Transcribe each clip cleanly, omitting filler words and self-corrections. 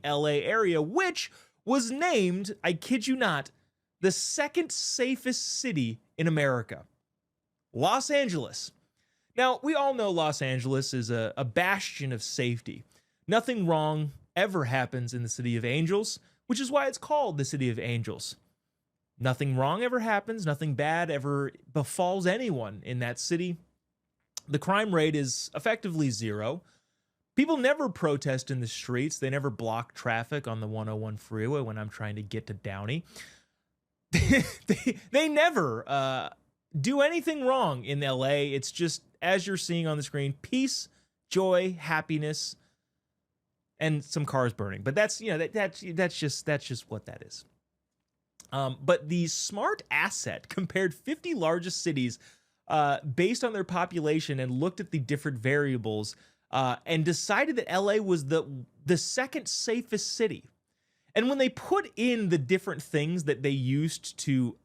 the LA area, which was named, I kid you not, the second safest city in America. Los Angeles. Now, we all know Los Angeles is a bastion of safety. Nothing wrong ever happens in the City of Angels, which is why it's called the City of Angels. Nothing wrong ever happens, nothing bad ever befalls anyone in that city. The crime rate is effectively zero. People never protest in the streets. They never block traffic on the 101 freeway when I'm trying to get to Downey. they never do anything wrong in LA. It's just, as you're seeing on the screen, peace, joy, happiness, and some cars burning. But that's just what that is. But the smart asset compared 50 largest cities based on their population and looked at the different variables and decided that LA was the second safest city. And when they put in the different things that they used to,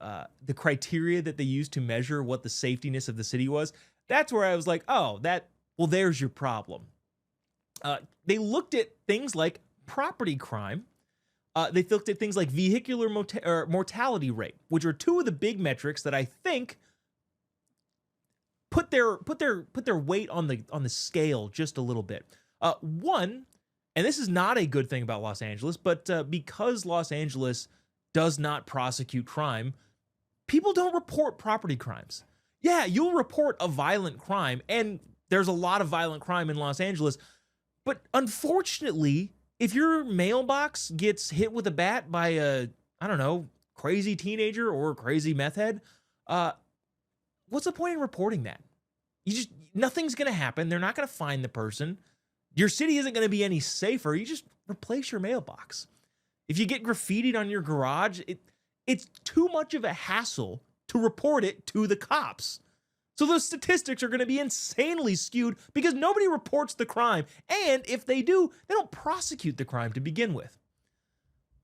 the criteria that they used to measure what the safetiness of the city was, that's where I was like, oh, there's your problem. They looked at things like property crime. They looked at things like vehicular mortality rate, which are two of the big metrics that I think put their weight on the scale just a little bit. One, and this is not a good thing about Los Angeles, but because Los Angeles does not prosecute crime, people don't report property crimes. Yeah, you'll report a violent crime, and there's a lot of violent crime in Los Angeles, but unfortunately, if your mailbox gets hit with a bat by a, I don't know, crazy teenager or crazy meth head, what's the point in reporting that? Nothing's going to happen. They're not going to find the person. Your city isn't going to be any safer. You just replace your mailbox. If you get graffitied on your garage, it's too much of a hassle to report it to the cops. So those statistics are going to be insanely skewed because nobody reports the crime. And if they do, they don't prosecute the crime to begin with.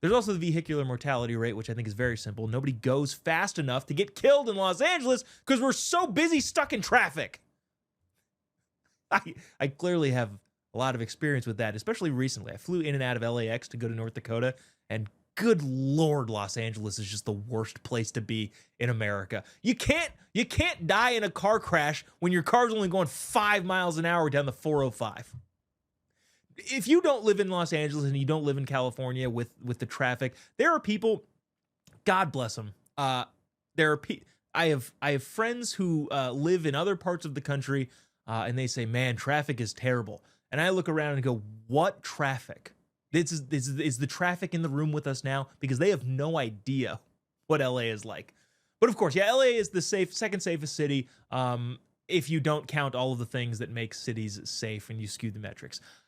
There's also the vehicular mortality rate, which I think is very simple. Nobody goes fast enough to get killed in Los Angeles because we're so busy stuck in traffic. I clearly have a lot of experience with that, especially recently. I flew in and out of LAX to go to North Dakota, and good Lord, Los Angeles is just the worst place to be in America. You can't die in a car crash when your car's only going 5 miles an hour down the 405. If you don't live in Los Angeles and you don't live in California with the traffic, there are people, God bless them. I have friends who live in other parts of the country, and they say, man, traffic is terrible. And I look around and go, what traffic? This is the traffic in the room with us now, because they have no idea what LA is like. But of course, yeah, LA is the second safest city if you don't count all of the things that make cities safe and you skew the metrics.